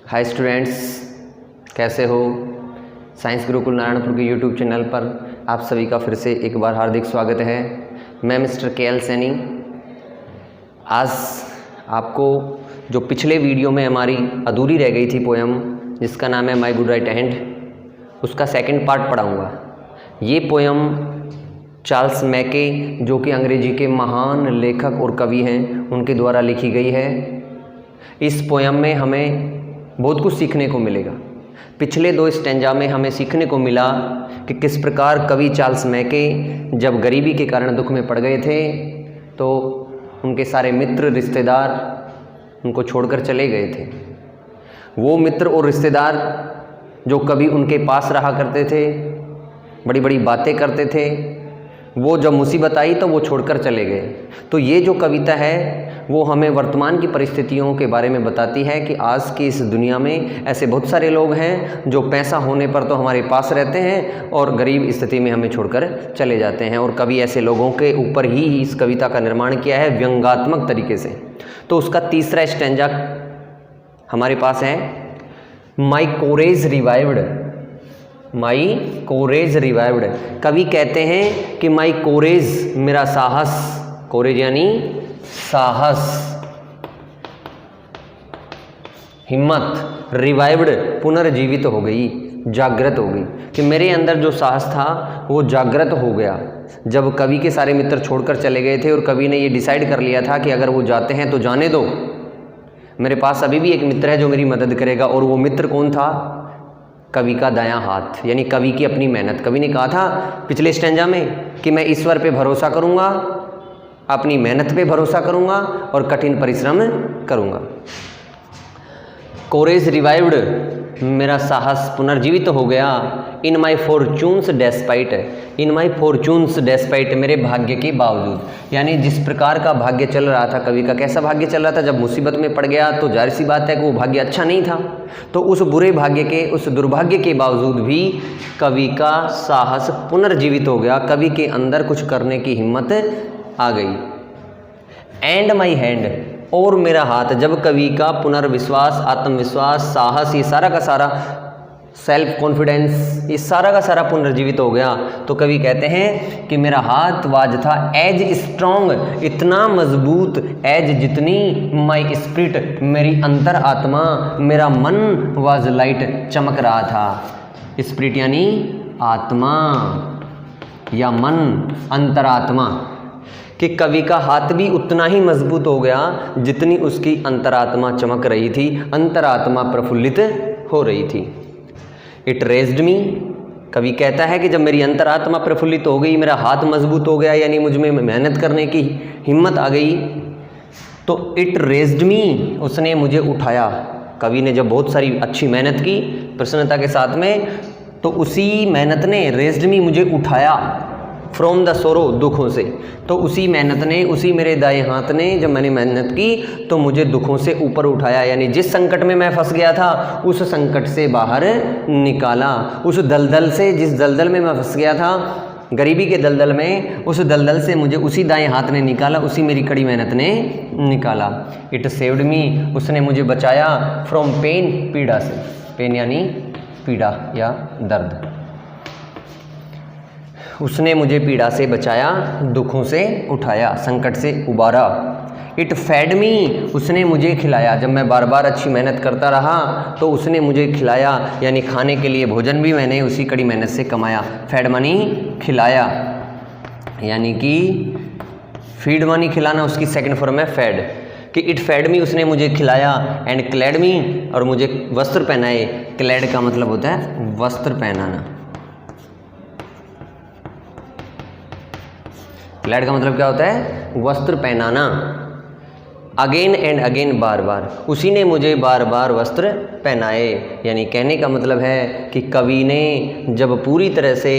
Hi students, कैसे हो। Science Gurukul Narayanpur के यूट्यूब चैनल पर आप सभी का फिर से एक बार हार्दिक स्वागत है। मैं मिस्टर के.एल. सैनी। आज आपको जो पिछले वीडियो में हमारी अधूरी रह गई थी पोएम, जिसका नाम है माई गुड राइट हैंड, उसका सेकंड पार्ट पढ़ाऊँगा। ये पोएम चार्ल्स मैके, जो कि अंग्रेजी के महान लेखक और कवि हैं, उनके द्वारा लिखी गई है। इस पोएम में हमें बहुत कुछ सीखने को मिलेगा। पिछले दो स्टैंजा में हमें सीखने को मिला कि किस प्रकार कवि चार्ल्स मैके जब गरीबी के कारण दुख में पड़ गए थे तो उनके सारे मित्र रिश्तेदार उनको छोड़कर चले गए थे। वो मित्र और रिश्तेदार जो कभी उनके पास रहा करते थे, बड़ी बड़ी बातें करते थे, वो जब मुसीबत आई तो वो छोड़कर चले गए। तो ये जो कविता है वो हमें वर्तमान की परिस्थितियों के बारे में बताती है कि आज की इस दुनिया में ऐसे बहुत सारे लोग हैं जो पैसा होने पर तो हमारे पास रहते हैं और गरीब स्थिति में हमें छोड़कर चले जाते हैं। और कवि ऐसे लोगों के ऊपर ही इस कविता का निर्माण किया है व्यंग्यात्मक तरीके से। तो उसका तीसरा स्टैंजा हमारे पास है, माई कोरेज रिवाइव्ड। माई कोरेज रिवाइव्ड। कवि कहते हैं कि माई कोरेज, मेरा साहस, कोरेज यानी साहस, हिम्मत, रिवाइव्ड पुनर्जीवित हो गई, जागृत हो गई, कि मेरे अंदर जो साहस था वो जागृत हो गया जब कवि के सारे मित्र छोड़कर चले गए थे और कवि ने ये डिसाइड कर लिया था कि अगर वो जाते हैं तो जाने दो, मेरे पास अभी भी एक मित्र है जो मेरी मदद करेगा। और वो मित्र कौन था? कवि का दायां हाथ, यानी कवि की अपनी मेहनत। कवि ने कहा था पिछले स्टैंजा में कि मैं ईश्वर पे भरोसा करूंगा, अपनी मेहनत पे भरोसा करूंगा और कठिन परिश्रम करूंगा। कोरेज रिवाइव्ड, मेरा साहस पुनर्जीवित हो गया। इन माई फॉर्चून्स डेस्पाइट, इन माई फॉर्चून्स डेस्पाइट, मेरे भाग्य के बावजूद। यानी जिस प्रकार का भाग्य चल रहा था, कवि का कैसा भाग्य चल रहा था, जब मुसीबत में पड़ गया तो जाहिर सी बात है कि वो भाग्य अच्छा नहीं था। तो उस बुरे भाग्य के, उस दुर्भाग्य के बावजूद भी कवि का साहस पुनर्जीवित हो गया, कवि के अंदर कुछ करने की हिम्मत आ गई। एंड माई हैंड, और मेरा हाथ। जब कवि का पुनर्विश्वास, आत्मविश्वास, साहस, ये सारा का सारा सेल्फ कॉन्फिडेंस, ये सारा का सारा पुनर्जीवित हो गया तो कवि कहते हैं कि मेरा हाथ वाज था एज स्ट्रॉन्ग, इतना मजबूत, एज जितनी माई स्पिरिट, मेरी अंतर आत्मा, मेरा मन वाज लाइट, चमक रहा था। स्पिरिट यानी आत्मा या मन, अंतरात्मा, कि कवि का हाथ भी उतना ही मजबूत हो गया जितनी उसकी अंतरात्मा चमक रही थी, अंतरात्मा प्रफुल्लित हो रही थी। इट रेज्ड मी, कवि कहता है कि जब मेरी अंतरात्मा प्रफुल्लित हो गई, मेरा हाथ मजबूत हो गया, यानी मुझ में मेहनत करने की हिम्मत आ गई, तो इट रेज्ड मी, उसने मुझे उठाया। कवि ने जब बहुत सारी अच्छी मेहनत की प्रसन्नता के साथ में, तो उसी मेहनत ने, रेज्ड मी, मुझे उठाया फ्रॉम द सोरो, दुखों से। तो उसी मेहनत ने, उसी मेरे दाएं हाथ ने, जब मैंने मेहनत की तो मुझे दुखों से ऊपर उठाया, यानी जिस संकट में मैं फंस गया था उस संकट से बाहर निकाला। उस दलदल से, जिस दलदल में मैं फंस गया था, गरीबी के दलदल में, उस दलदल से मुझे उसी दाएं हाथ ने निकाला, उसी मेरी कड़ी मेहनत ने निकाला। इट सेव्ड मी, उसने मुझे बचाया, फ्रॉम पेन, पीड़ा से। पेन यानी पीड़ा या दर्द। उसने मुझे पीड़ा से बचाया, दुखों से उठाया, संकट से उबारा। इट फेड मी, उसने मुझे खिलाया। जब मैं बार बार अच्छी मेहनत करता रहा तो उसने मुझे खिलाया, यानी खाने के लिए भोजन भी मैंने उसी कड़ी मेहनत से कमाया। फेड मानी खिलाया, यानी कि फीड मानी खिलाना, उसकी सेकंड फॉर्म है फेड, कि इट फेड मी, उसने मुझे खिलाया। एंड क्लैड मी, और मुझे वस्त्र पहनाए। क्लैड का मतलब होता है वस्त्र पहनाना। क्लैड का मतलब क्या होता है? वस्त्र पहनाना। अगेन एंड अगेन, बार बार, उसी ने मुझे बार बार वस्त्र पहनाए। यानी कहने का मतलब है कि कवि ने जब पूरी तरह से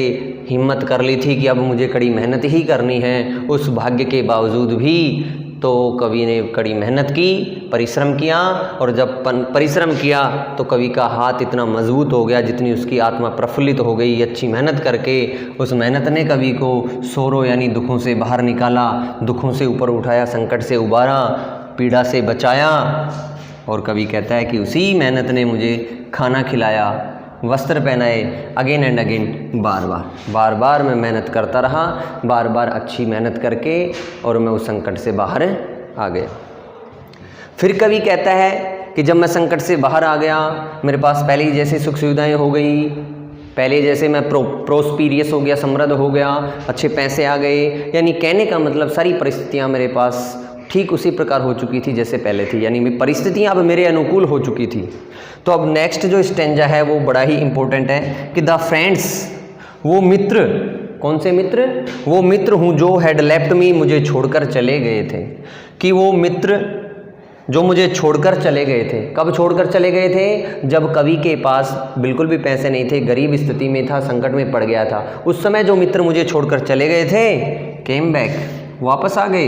हिम्मत कर ली थी कि अब मुझे कड़ी मेहनत ही करनी है, उस भाग्य के बावजूद भी तो कवि ने कड़ी मेहनत की, परिश्रम किया, और जब परिश्रम किया तो कवि का हाथ इतना मजबूत हो गया जितनी उसकी आत्मा प्रफुल्लित हो गई अच्छी मेहनत करके। उस मेहनत ने कवि को सोरो यानी दुखों से बाहर निकाला, दुखों से ऊपर उठाया, संकट से उबारा, पीड़ा से बचाया। और कवि कहता है कि उसी मेहनत ने मुझे खाना खिलाया, वस्त्र पहनाए, अगेन एंड अगेन, बार बार मैं मेहनत करता रहा, बार बार अच्छी मेहनत करके, और मैं उस संकट से बाहर आ गया। फिर कवि कहता है कि जब मैं संकट से बाहर आ गया, मेरे पास पहले ही जैसी सुख सुविधाएं हो गई, पहले जैसे मैं प्रोस्पीरियस हो गया, समृद्ध हो गया, अच्छे पैसे आ गए, यानी कहने का मतलब सारी परिस्थितियां मेरे पास ठीक उसी प्रकार हो चुकी थी जैसे पहले थी, यानी परिस्थितियां अब मेरे अनुकूल हो चुकी थी। तो अब नेक्स्ट जो स्टेंजा है वो बड़ा ही इंपॉर्टेंट है कि द फ्रेंड्स, वो मित्र, कौन से मित्र? वो मित्र हूँ जो हैड लेफ्ट मी, मुझे छोड़कर चले गए थे। कि वो मित्र जो मुझे छोड़कर चले गए थे, कब छोड़कर चले गए थे? जब कवि के पास बिल्कुल भी पैसे नहीं थे, गरीब स्थिति में था, संकट में पड़ गया था, उस समय जो मित्र मुझे छोड़कर चले गए थे, केम बैक, वापस आ गए।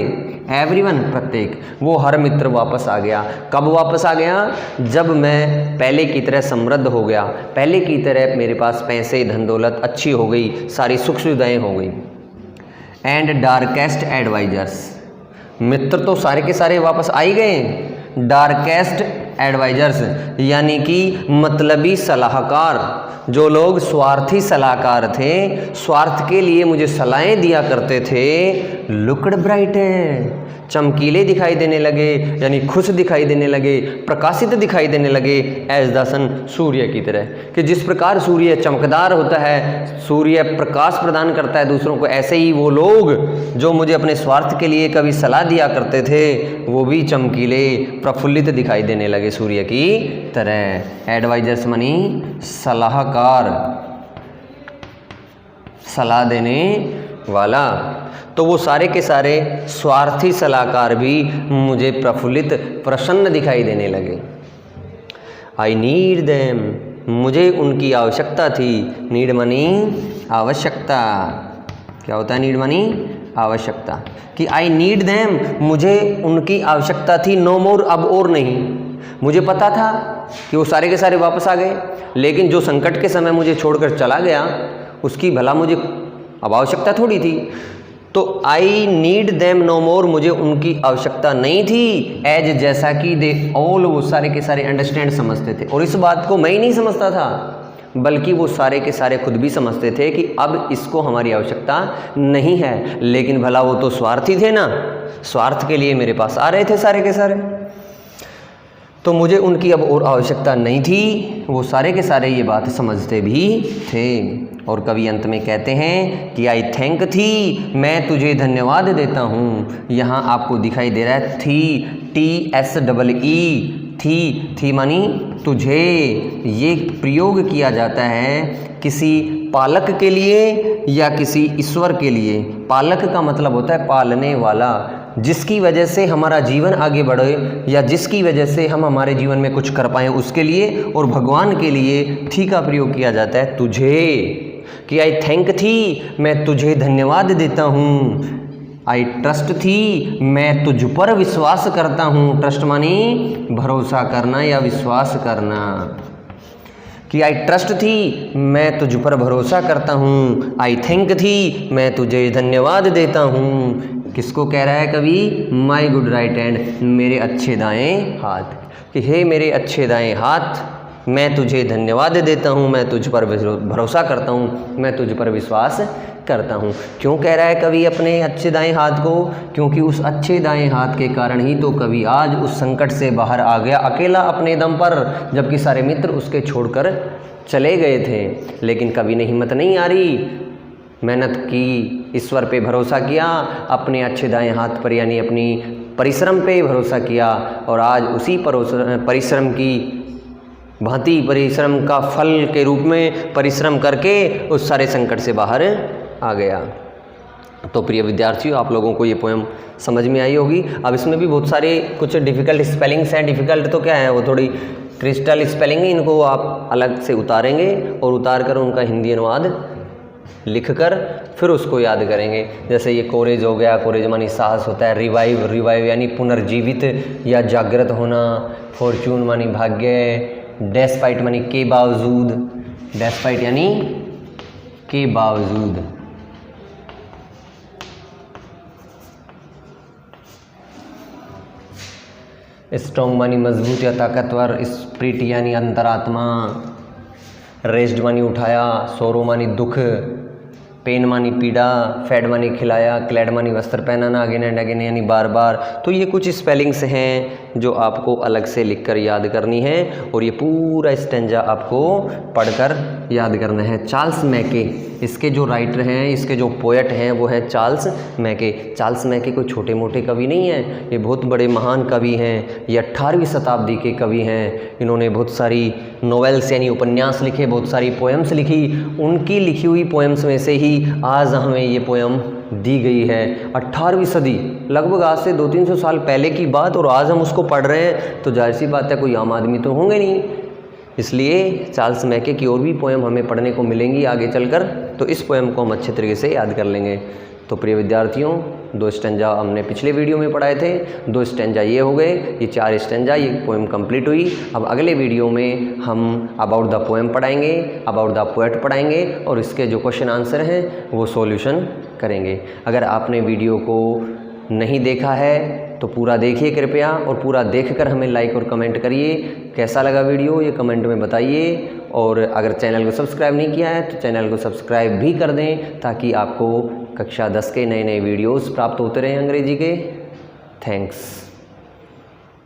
एवरीवन, प्रत्येक, वो हर मित्र वापस आ गया। कब वापस आ गया? जब मैं पहले की तरह समृद्ध हो गया, पहले की तरह मेरे पास पैसे, धन दौलत अच्छी हो गई, सारी सुख सुविधाएं हो गई। एंड डार्केस्ट एडवाइजर्स, मित्र तो सारे के सारे वापस आ ही गए, डार्केस्ट एडवाइजर्स यानी कि मतलबी सलाहकार, जो लोग स्वार्थी सलाहकार थे, स्वार्थ के लिए मुझे सलाहें दिया करते थे, लुक्ड ब्राइट है, चमकीले दिखाई देने लगे, यानी खुश दिखाई देने लगे, प्रकाशित दिखाई देने लगे, एज द सन, सूर्य की तरह। कि जिस प्रकार सूर्य चमकदार होता है, सूर्य प्रकाश प्रदान करता है दूसरों को, ऐसे ही वो लोग जो मुझे अपने स्वार्थ के लिए कभी सलाह दिया करते थे, वो भी चमकीले, प्रफुल्लित दिखाई देने लगे सूर्य की तरह। एडवाइजर्स मनी सलाहकार, सलाह देने वाला। तो वो सारे के सारे स्वार्थी सलाहकार भी मुझे प्रफुल्लित, प्रसन्न दिखाई देने लगे। आई नीड देम, मुझे उनकी आवश्यकता थी। नीड मनी, आवश्यकता। क्या होता है नीड मनी? आवश्यकता। कि आई नीड देम, मुझे उनकी आवश्यकता थी, नो मोर, अब और नहीं। मुझे पता था कि वो सारे के सारे वापस आ गए, लेकिन जो संकट के समय मुझे छोड़कर चला गया, उसकी भला मुझे अब आवश्यकता थोड़ी थी। तो आई नीड देम नो मोर, मुझे उनकी आवश्यकता नहीं थी, एज जैसा कि दे ऑल, वो सारे के सारे अंडरस्टैंड, समझते थे। और इस बात को मैं ही नहीं समझता था, बल्कि वो सारे के सारे खुद भी समझते थे कि अब इसको हमारी आवश्यकता नहीं है। लेकिन भला वो तो स्वार्थी थे ना, स्वार्थ के लिए मेरे पास आ रहे थे सारे के सारे, तो मुझे उनकी अब और आवश्यकता नहीं थी। वो सारे के सारे ये बात समझते भी थे। और कवि अंत में कहते हैं कि आई थैंक थी, मैं तुझे धन्यवाद देता हूँ। यहाँ आपको दिखाई दे रहा है थी, TSEE, थी मानी तुझे। ये प्रयोग किया जाता है किसी पालक के लिए या किसी ईश्वर के लिए। पालक का मतलब होता है पालने वाला, जिसकी वजह से हमारा जीवन आगे बढ़े या जिसकी वजह से हम हमारे जीवन में कुछ कर पाएँ उसके लिए। और भगवान के लिए थी का प्रयोग किया जाता है तुझे, कि आई थैंक थी, मैं तुझे धन्यवाद देता हूँ। आई ट्रस्ट थी, मैं तुझ पर विश्वास करता हूँ। ट्रस्ट मानी भरोसा करना या विश्वास करना। कि आई ट्रस्ट थी, मैं तुझ पर भरोसा करता हूँ। आई थैंक थी, मैं तुझे धन्यवाद देता हूँ। किसको कह रहा है कवि? माई गुड राइट हैंड, मेरे अच्छे दाएं हाथ। कि हे मेरे अच्छे दाएं हाथ, मैं तुझे धन्यवाद देता हूँ, मैं तुझ पर भरोसा करता हूँ, मैं तुझ पर विश्वास करता हूँ। क्यों कह रहा है कवि अपने अच्छे दाएं हाथ को? क्योंकि उस अच्छे दाएं हाथ के कारण ही तो कवि आज उस संकट से बाहर आ गया, अकेला अपने दम पर, जबकि सारे मित्र उसके छोड़कर चले गए थे। लेकिन कवि ने हिम्मत नहीं आ रही, मेहनत की, ईश्वर पे भरोसा किया, अपने अच्छे दाएं हाथ पर यानी अपनी परिश्रम पे भरोसा किया। और आज उसी परिश्रम की भांति, परिश्रम का फल के रूप में परिश्रम करके उस सारे संकट से बाहर आ गया। तो प्रिय विद्यार्थियों, आप लोगों को ये पोएम समझ में आई होगी। अब इसमें भी बहुत सारे कुछ डिफ़िकल्ट स्पेलिंग्स हैं। डिफ़िकल्ट तो क्या है, वो थोड़ी क्रिस्टल स्पेलिंग है, इनको आप अलग से उतारेंगे और उतार कर उनका हिंदी अनुवाद लिखकर फिर उसको याद करेंगे। जैसे ये कोरेज हो गया, कोरेज मानी साहस होता है। रिवाइव यानी पुनर्जीवित या जागृत होना। फॉर्चून मानी भाग्य। डेस्पाइट मानी के बावजूद, डेस्पाइट यानी के बावजूद। स्ट्रॉन्ग मानी मजबूत या ताकतवर, स्पिरिट यानी अंतरात्मा, रेस्ड मानी उठाया, सोरो मानी दुख, पेन मानी पीड़ा, फेड मानी खिलाया, क्लैड मानी वस्त्र पहनाना, अगेन एंड अगेन यानी बार बार। तो ये कुछ स्पेलिंग्स हैं जो आपको अलग से लिखकर याद करनी है और ये पूरा स्टेंजा आपको पढ़कर याद करना है। चार्ल्स मैके इसके जो राइटर हैं, इसके जो पोएट हैं वो है चार्ल्स मैके। चार्ल्स मैके कोई छोटे मोटे कवि नहीं हैं, ये बहुत बड़े महान कवि हैं। ये 18वीं शताब्दी के कवि हैं। इन्होंने बहुत सारी नोवेल्स यानी उपन्यास लिखे, बहुत सारी पोएम्स लिखी। उनकी लिखी हुई पोएम्स में से ही आज हमें ये पोएम दी गई है। 18वीं सदी, लगभग आज से 200-300 साल पहले की बात, और आज हम उसको पढ़ रहे हैं तो जाहिर सी बात है कोई आम आदमी तो होंगे नहीं। इसलिए चार्ल्स मैके की और भी पोएम हमें पढ़ने को मिलेंगी आगे चलकर, तो इस पोएम को हम अच्छे तरीके से याद कर लेंगे। तो प्रिय विद्यार्थियों, 2 स्टेंजा हमने पिछले वीडियो में पढ़ाए थे, 2 स्टेंजा ये हो गए, ये 4 स्टेंजा, ये पोएम कंप्लीट हुई। अब अगले वीडियो में हम अबाउट द पोएम पढ़ाएंगे, अबाउट द पोएट पढ़ाएंगे और इसके जो क्वेश्चन आंसर हैं वो सॉल्यूशन करेंगे। अगर आपने वीडियो को नहीं देखा है तो पूरा देखिए कृपया, और पूरा देखकर हमें लाइक और कमेंट करिए। कैसा लगा वीडियो ये कमेंट में बताइए, और अगर चैनल को सब्सक्राइब नहीं किया है तो चैनल को सब्सक्राइब भी कर दें ताकि आपको कक्षा 10 के नए नए वीडियोस प्राप्त होते रहें अंग्रेजी के। थैंक्स।